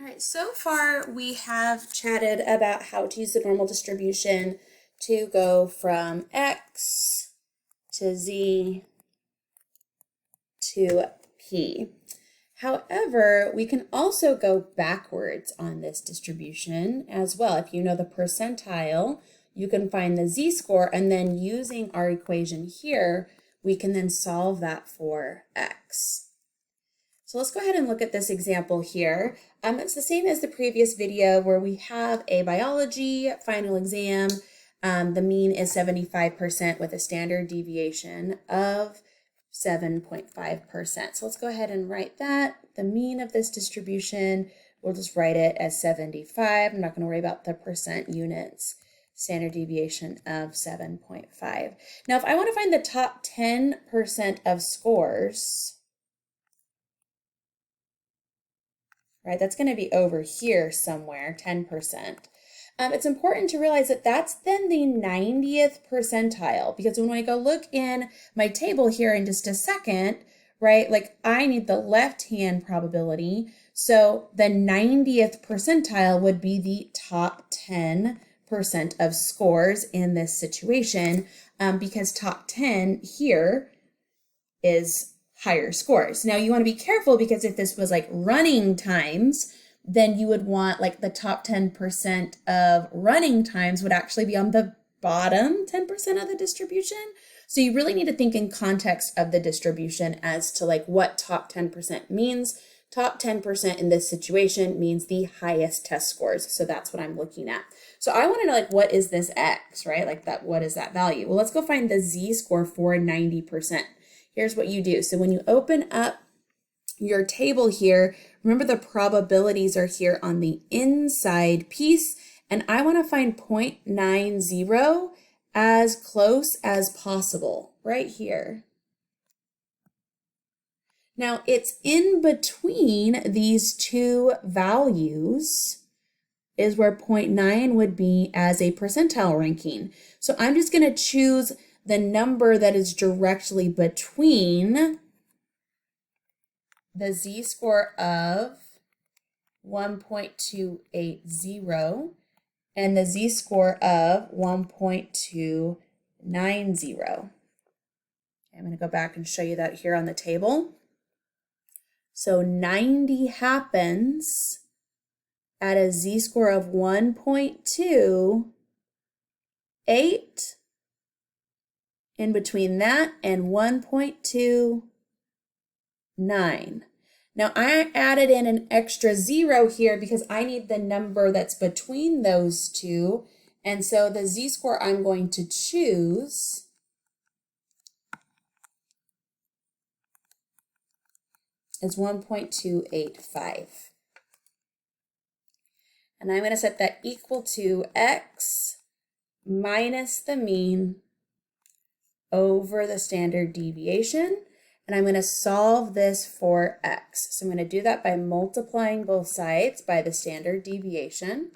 All right, so far we have chatted about how to use the normal distribution to go from x to z to p. However, we can also go backwards on this distribution as well. If you know the percentile, you can find the z-score, and then using our equation here, we can then solve that for x. So let's go ahead and look at this example here. It's the same as the previous video where we have a biology final exam. The mean is 75% with a standard deviation of 7.5%. So let's go ahead and write that. The mean of this distribution, we'll just write it as 75. I'm not going to worry about the percent units. Standard deviation of 7.5. Now, if I want to find the top 10% of scores, right, that's going to be over here somewhere, 10%. It's important to realize that that's then the 90th percentile, because when I go look in my table here in just a second, right, like I need the left-hand probability. So the 90th percentile would be the top 10% of scores in this situation, because top 10 here is higher scores. Now you want to be careful, because if this was like running times, then you would want like the top 10% of running times would actually be on the bottom 10% of the distribution. So you really need to think in context of the distribution as to like what top 10% means. Top 10% in this situation means the highest test scores. So that's what I'm looking at. So I want to know, like, what is this x, right? Like that, what is that value? Well, let's go find the z-score for 90%. Here's what you do. So when you open up your table here, remember the probabilities are here on the inside piece, and I want to find 0.90 as close as possible right here. Now it's in between these two values is where 0.9 would be as a percentile ranking. So I'm just going to choose the number that is directly between the z-score of 1.280 and the z-score of 1.290. I'm going to go back and show you that here on the table. So 90 happens at a z-score of 1.28. In between that and 1.29. Now I added in an extra 0 here because I need the number that's between those two. And so the z-score I'm going to choose is 1.285. And I'm going to set that equal to x minus the mean over the standard deviation, and I'm going to solve this for x. So I'm going to do that by multiplying both sides by the standard deviation.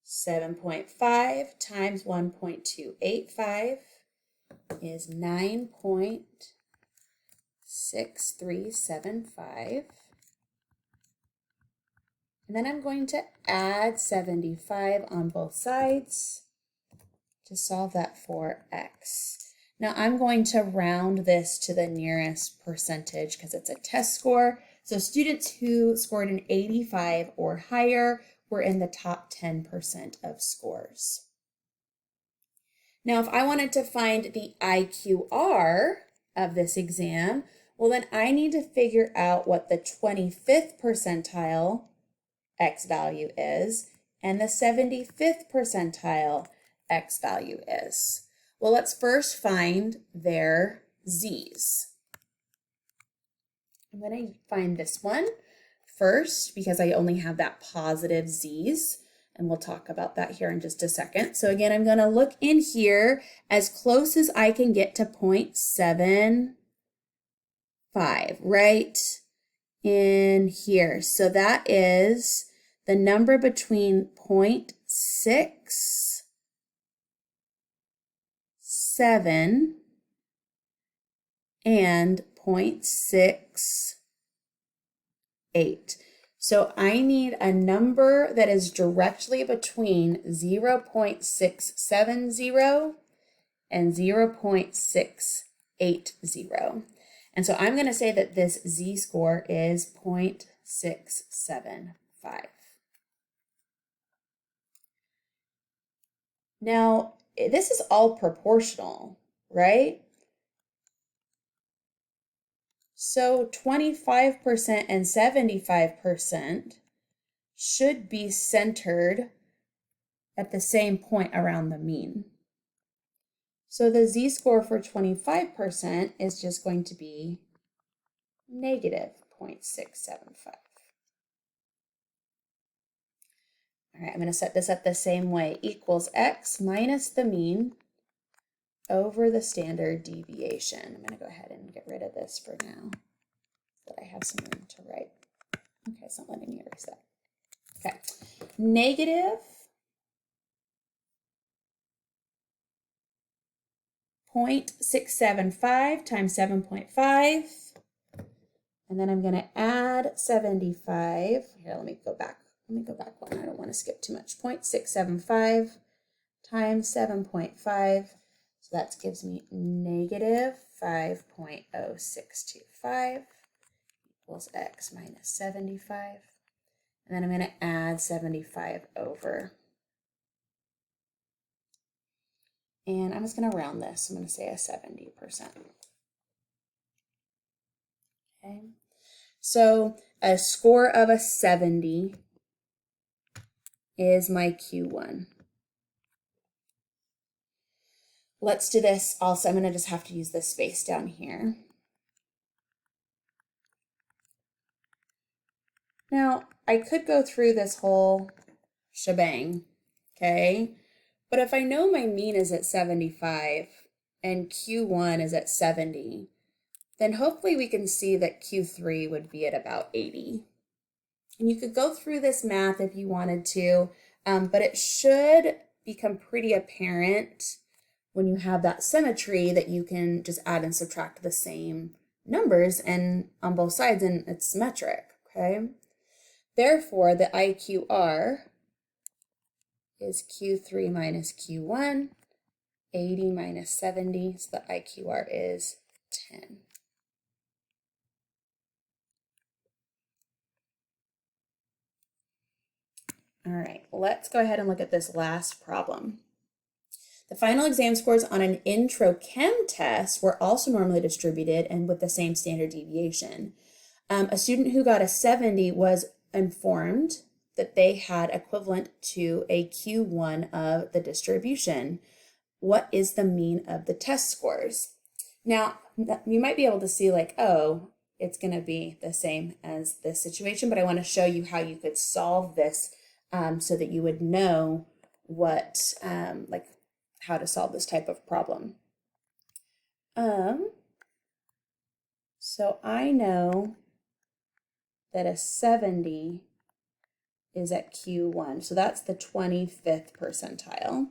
.5 times 1.285 is 9.6375. And then I'm going to add 75 on both sides to solve that for x. Now I'm going to round this to the nearest percentage because it's a test score. So students who scored an 85 or higher were in the top 10% of scores. Now if I wanted to find the IQR of this exam, well then I need to figure out what the 25th percentile x value is and the 75th percentile x value is. Well, let's first find their z's. I'm going to find this one first because I only have that positive z's, and we'll talk about that here in just a second. So again, I'm going to look in here as close as I can get to 0.75, right in here. So that is the number between 0.67 7 and 0.68. So I need a number that is directly between 0.670 and 0.680. And so I'm going to say that this z-score is 0.675. Now, this is all proportional, right? So 25% and 75% should be centered at the same point around the mean. So the z-score for 25% is just going to be negative 0.675. All right, I'm going to set this up the same way. Equals x minus the mean over the standard deviation. I'm going to go ahead and get rid of this for now so that I have some room to write. Okay, it's not letting me erase that. Okay, negative 0.675 times 7.5. And then I'm going to add 75. Here, let me go back. Let me go back one. I don't want to skip too much. 0.675 times 7.5. So that gives me negative 5.0625 equals x minus 75. And then I'm going to add 75 over. And I'm just going to round this. I'm going to say a 70%. Okay. So a score of a 70 is my Q1. Let's do this also. I'm going to just have to use this space down here. Now, I could go through this whole shebang, okay? But if I know my mean is at 75 and Q1 is at 70, then hopefully we can see that Q3 would be at about 80. And you could go through this math if you wanted to, but it should become pretty apparent when you have that symmetry that you can just add and subtract the same numbers and on both sides and it's symmetric, okay? Therefore, the IQR is Q3 minus Q1, 80 minus 70, so the IQR is 10. All right, let's go ahead and look at this last problem. The final exam scores on an intro chem test were also normally distributed and with the same standard deviation. A student who got a 70 was informed that they had equivalent to a Q1 of the distribution. What is the mean of the test scores? Now, you might be able to see like, oh, it's going to be the same as this situation, but I want to show you how you could solve this so that you would know what, like how to solve this type of problem. So I know that a 70 is at Q1. So that's the 25th percentile,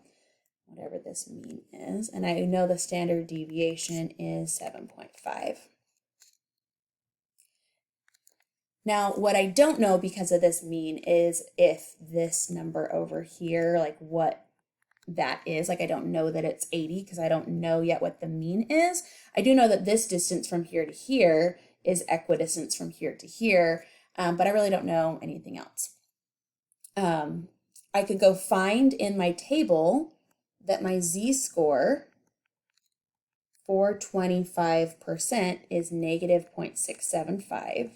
whatever this mean is. And I know the standard deviation is 7.5. Now, what I don't know because of this mean is if this number over here, like what that is, like I don't know that it's 80 because I don't know yet what the mean is. I do know that this distance from here to here is equidistance from here to here, but I really don't know anything else. I could go find in my table that my z-score for 25% is negative 0.675.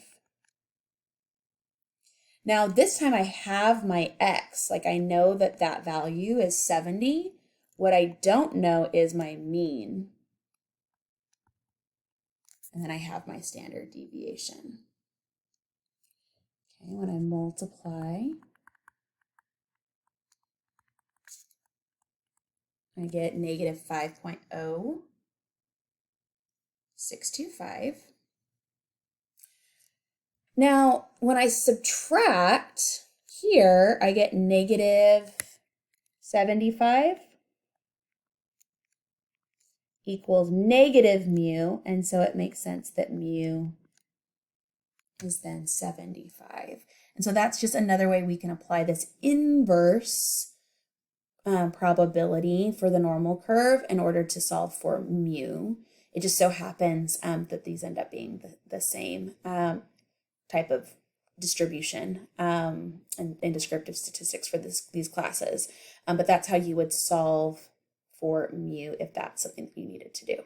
Now this time I have my x, like I know that that value is 70. What I don't know is my mean. And then I have my standard deviation. Okay, when I multiply, I get negative 5.0625. Now, when I subtract here, I get negative 75. equals negative mu, and so it makes sense that mu is then 75. And so that's just another way we can apply this inverse probability for the normal curve in order to solve for mu. It just so happens that these end up being the same type of distribution in descriptive statistics for these classes. But that's how you would solve for mu if that's something that you needed to do.